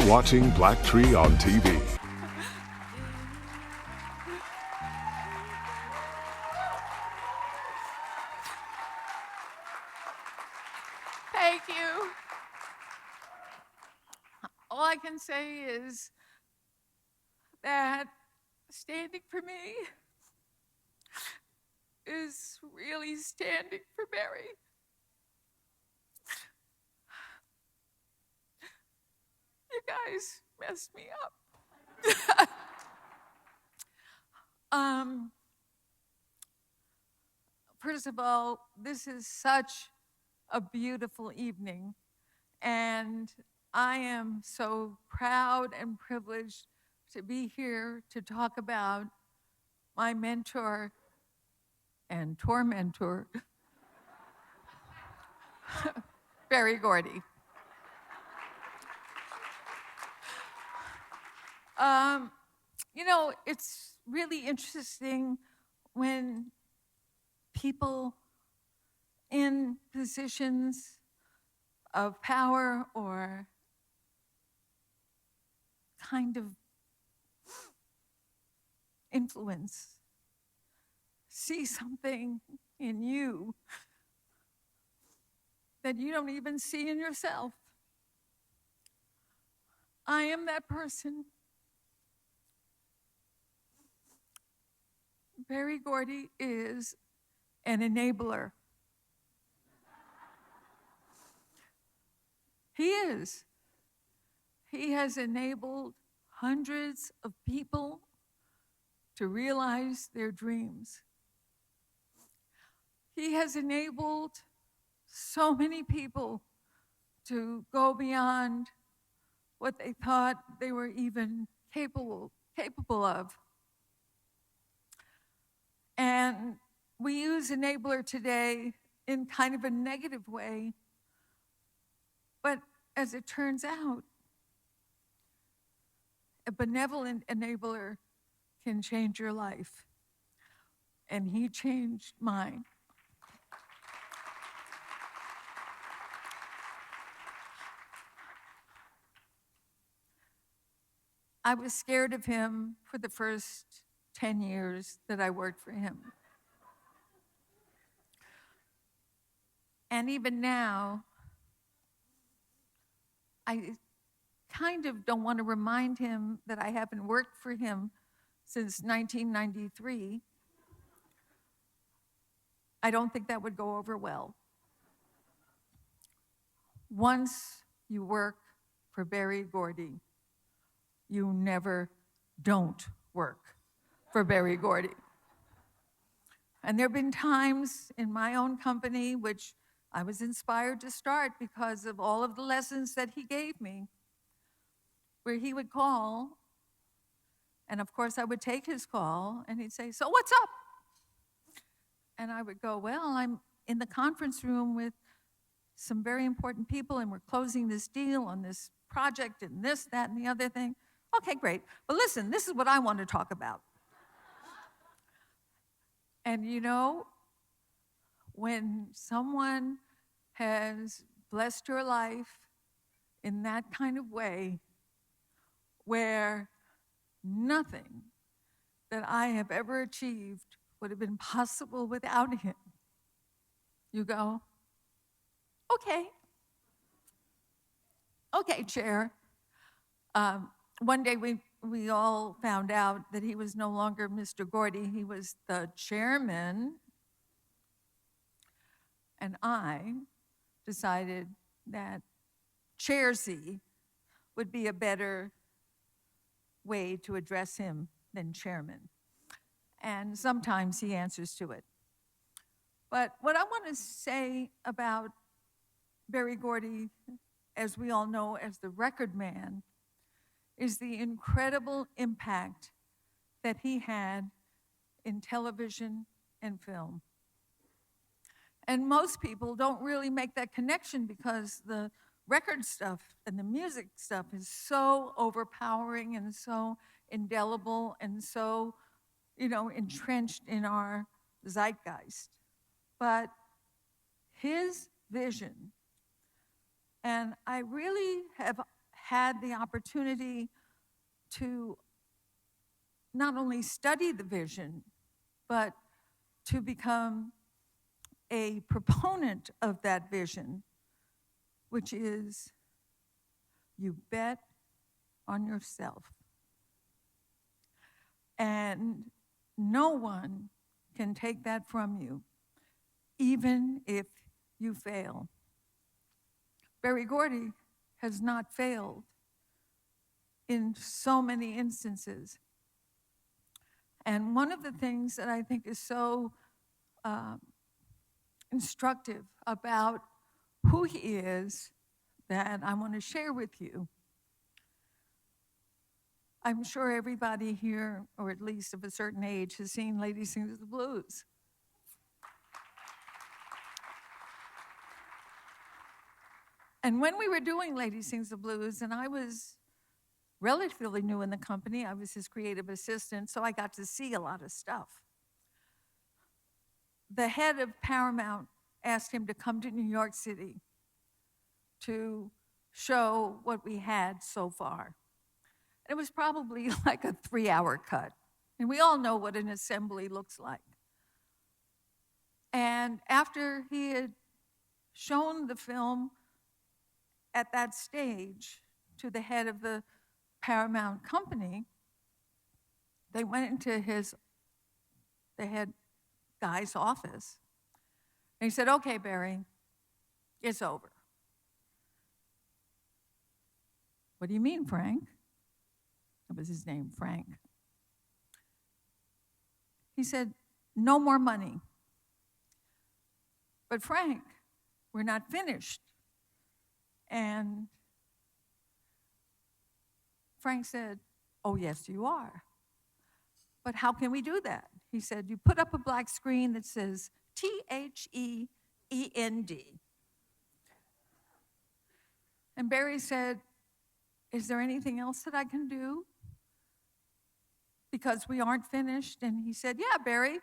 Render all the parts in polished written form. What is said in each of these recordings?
watching BLACKTREE on TV. Thank you. All I can say is that standing for me is really standing for Barry. You guys messed me up. First of all, this is such a beautiful evening, and I am so proud and privileged to be here to talk about my mentor and tormentor, Barry Gordy. You know, it's really interesting when people in positions of power or kind of influence see something in you that you don't even see in yourself. I am that person. Barry Gordy is an enabler. He is. He has enabled hundreds of people to realize their dreams. He has enabled so many people to go beyond what they thought they were even capable of. And we use enabler today in kind of a negative way, but as it turns out, a benevolent enabler can change your life. And he changed mine. I was scared of him for the first 10 years that I worked for him. And even now, I kind of don't want to remind him that I haven't worked for him since 1993. I don't think that would go over well. Once you work for Barry Gordy, you never don't work for Barry Gordy. And there have been times in my own company which I was inspired to start because of all of the lessons that he gave me, where he would call, and of course I would take his call, and he'd say, "So what's up?" And I would go, "Well, I'm in the conference room with some very important people, and we're closing this deal on this project and this, that, and the other thing." "Okay, great. But listen, this is what I want to talk about." And you know, when someone has blessed your life in that kind of way, where nothing that I have ever achieved would have been possible without him, you go, "Okay. Okay, Chair." One day we all found out that he was no longer Mr. Gordy, he was the chairman. And I decided that Chairsy would be a better way to address him than chairman. And sometimes he answers to it. But what I want to say about Barry Gordy, as we all know as the record man, is the incredible impact that he had in television and film. And most people don't really make that connection because the record stuff and the music stuff is so overpowering and so indelible and so, entrenched in our zeitgeist. But his vision, and I really have had the opportunity to not only study the vision, but to become a proponent of that vision, which is you bet on yourself. And no one can take that from you, even if you fail. Berry Gordy has not failed in so many instances. And one of the things that I think is so instructive about who he is that I want to share with you. I'm sure everybody here, or at least of a certain age, has seen Lady Sings the Blues. And when we were doing Lady Sings the Blues, and I was relatively new in the company, I was his creative assistant, so I got to see a lot of stuff. The head of Paramount asked him to come to New York City to show what we had so far. And it was probably like a 3-hour cut. And we all know what an assembly looks like. And after he had shown the film at that stage to the head of the Paramount company, they went into the head guy's office. And he said, "Okay, Barry, it's over." "What do you mean, Frank?" That was his name, Frank. He said, "No more money." "But Frank, we're not finished." And Frank said, "Oh, yes, you are. But how can we do that?" He said, "You put up a black screen that says THEEND." And Barry said, "Is there anything else that I can do? Because we aren't finished." And he said, "Yeah, Barry,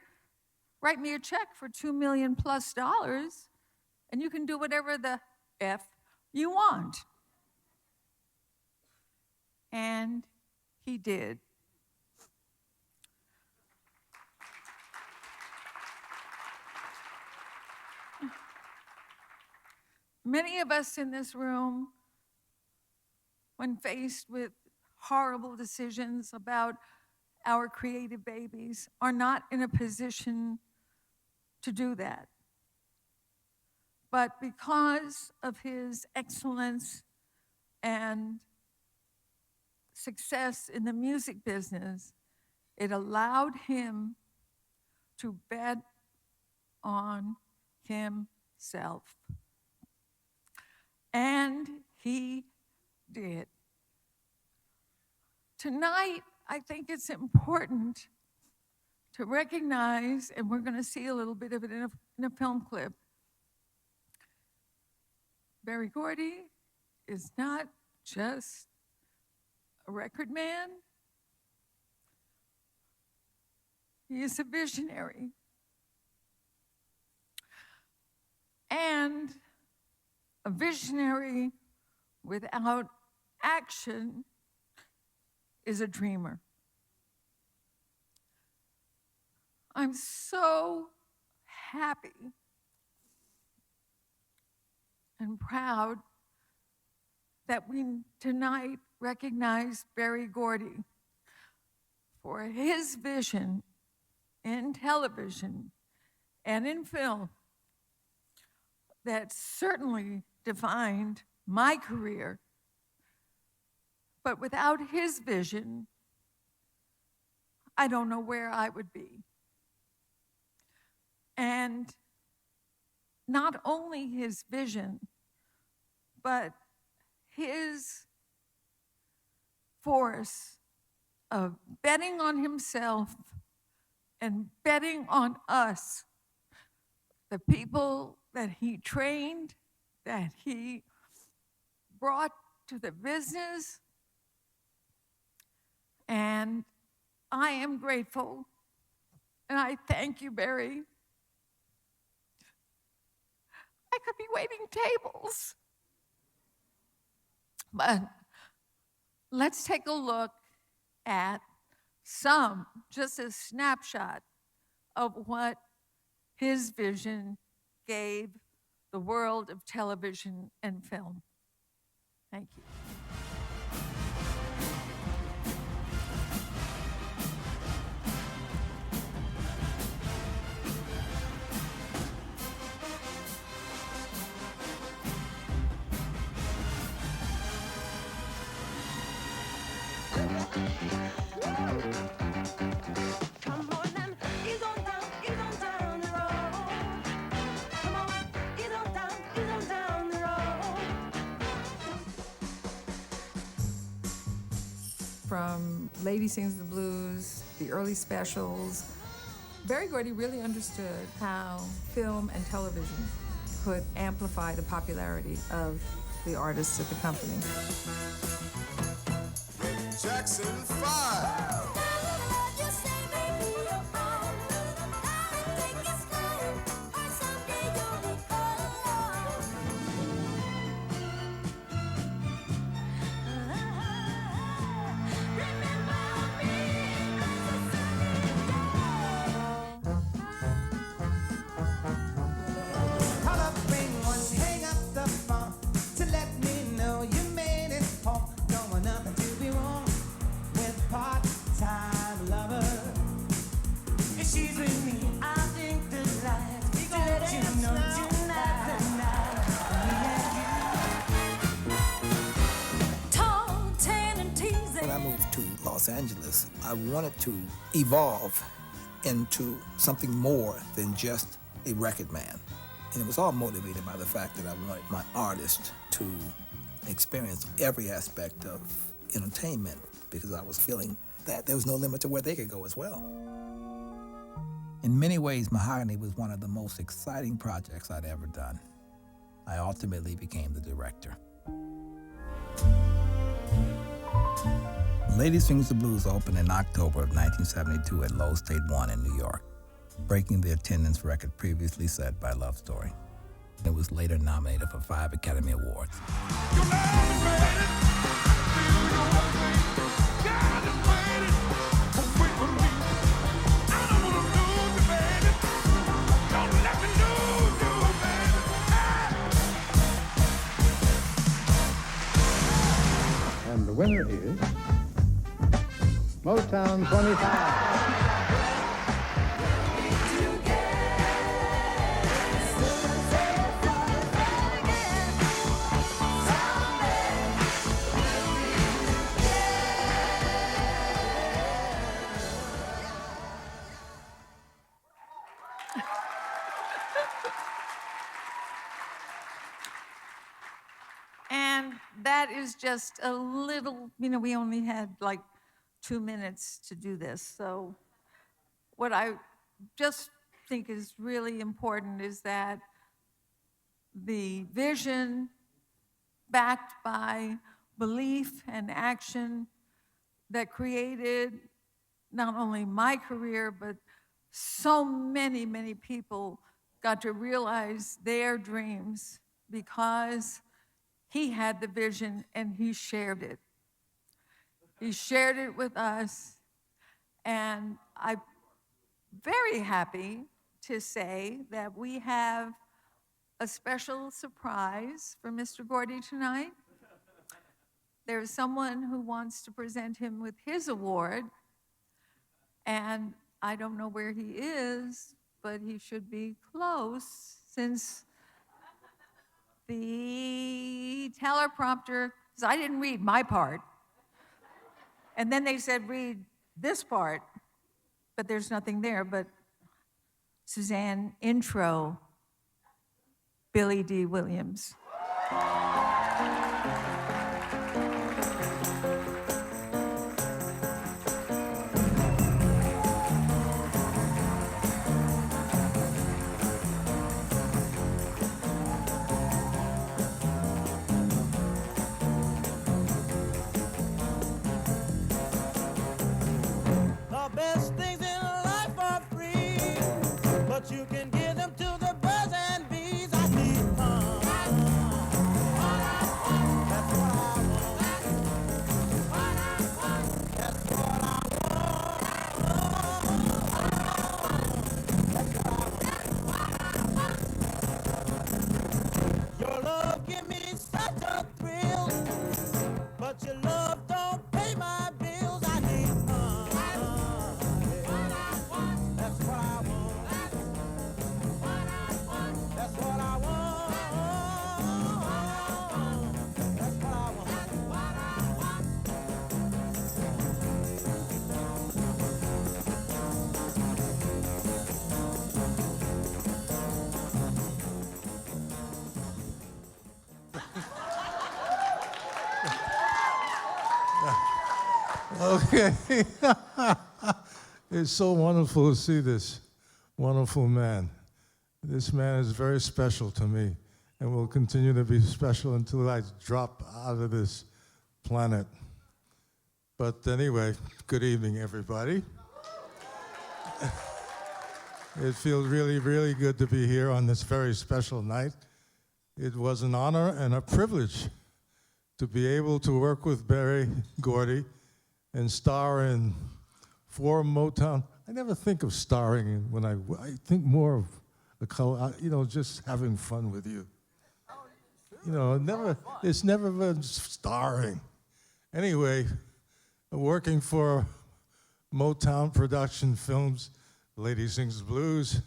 write me a check for $2 million plus, and you can do whatever the F you want." And he did. Many of us in this room, when faced with horrible decisions about our creative babies, are not in a position to do that. But because of his excellence and success in the music business, it allowed him to bet on himself. And he did. Tonight, I think it's important to recognize, and we're going to see a little bit of it in a film clip, Berry Gordy is not just a record man. He is a visionary. And a visionary without action is a dreamer. I'm so happy and proud that we tonight recognize Berry Gordy for his vision in television and in film that certainly defined my career. But without his vision, I don't know where I would be. And not only his vision, but his force of betting on himself and betting on us, the people that he trained, that he brought to the business. And I am grateful, and I thank you, Barry. I could be waiting tables, but let's take a look at just a snapshot of what his vision gave the world of television and film. Thank you. Come on and ease on down the road. Come on, ease on down the road. From Lady Sings the Blues, the early specials, Berry Gordy really understood how film and television could amplify the popularity of the artists at the company. Jackson 5. Los Angeles, I wanted to evolve into something more than just a record man. And it was all motivated by the fact that I wanted my artists to experience every aspect of entertainment because I was feeling that there was no limit to where they could go as well. In many ways, Mahogany was one of the most exciting projects I'd ever done. I ultimately became the director. Lady Sings the Blues opened in October of 1972 at Lowe's State 1 in New York, breaking the attendance record previously set by Love Story. It was later nominated for 5 Academy Awards. And the winner is Motown 25. And that is just a little, we only had like 2 minutes to do this. So what I just think is really important is that the vision backed by belief and action that created not only my career, but so many, many people got to realize their dreams because he had the vision and he shared it. He shared it with us, and I'm very happy to say that we have a special surprise for Mr. Gordy tonight. There's someone who wants to present him with his award, and I don't know where he is, but he should be close since the teleprompter, because I didn't read my part, and then they said, read this part, but there's nothing there. But Suzanne, intro, Billy D. Williams. Best things in life are free, but you can give them to the birds and bees. I keep on But your love don't pay my bills. I need money. That's what I want. That's what I want. That's what I want. Okay. It's so wonderful to see this wonderful man. This man is very special to me and will continue to be special until I drop out of this planet. But anyway, good evening, everybody. It feels really, really good to be here on this very special night. It was an honor and a privilege to be able to work with Berry Gordy and star in 4 Motown. I never think of starring in when I think more of the color, just having fun with you. It's never been starring. Anyway, working for Motown Production Films, Lady Sings the Blues,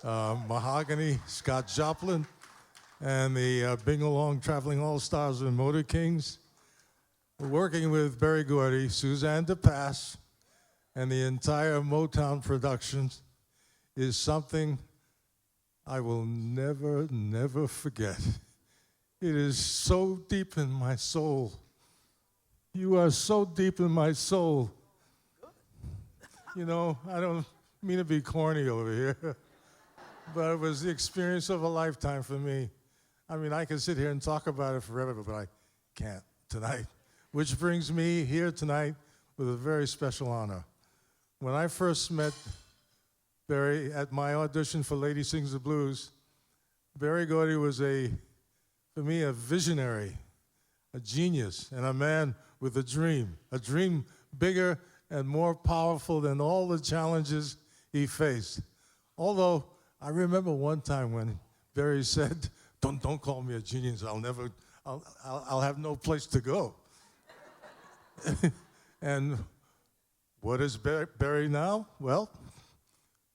Mahogany, Scott Joplin, and the Bing Along Traveling All-Stars and Motor Kings. Working with Berry Gordy, Suzanne DePass, and the entire Motown Productions is something I will never, never forget. It is so deep in my soul. You are so deep in my soul. I don't mean to be corny over here, but it was the experience of a lifetime for me. I mean, I could sit here and talk about it forever, but I can't tonight. Which brings me here tonight with a very special honor. When I first met Berry at my audition for Lady Sings the Blues, Berry Gordy was for me, a visionary, a genius, and a man with a dream bigger and more powerful than all the challenges he faced. Although, I remember one time when Berry said, don't call me a genius, I'll have no place to go. And what is Berry now? Well,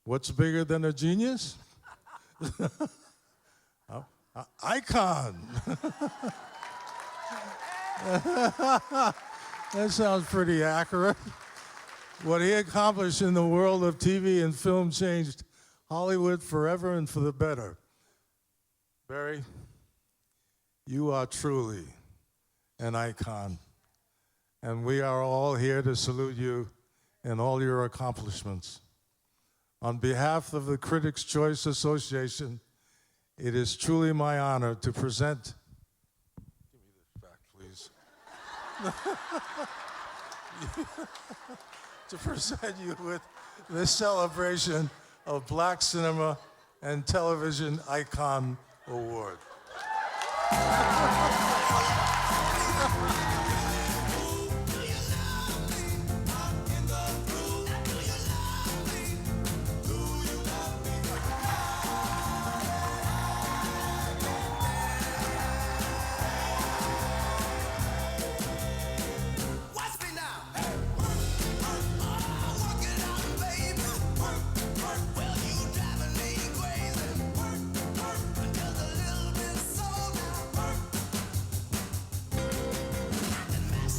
what's bigger than a genius? Icon. That sounds pretty accurate. What he accomplished in the world of TV and film changed Hollywood forever and for the better. Berry, you are truly an icon. And we are all here to salute you and all your accomplishments. On behalf of the Critics' Choice Association, it is truly my honor to present, give me this back, please. To present you with this celebration of Black Cinema and Television Icon Award.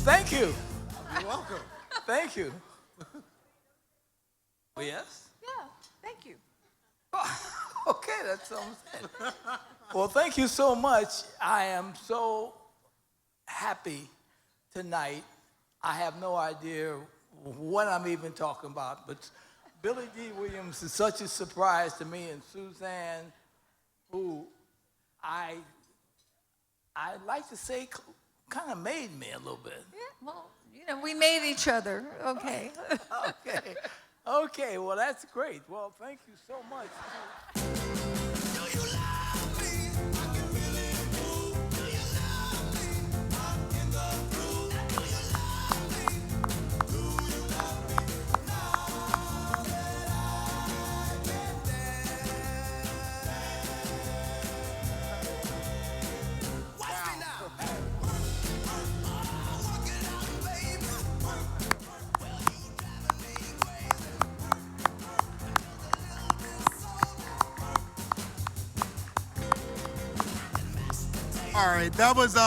Thank you. You're welcome. Thank you. Oh, yes? Yeah, thank you. Okay, that's almost it. Well, thank you so much. I am so happy tonight. I have no idea what I'm even talking about, but Billy D. Williams is such a surprise to me, and Suzanne, who I'd like to say kind of made me a little bit. Yeah, well, we made each other. Okay. Okay, well, that's great. Well, thank you so much. All right, that was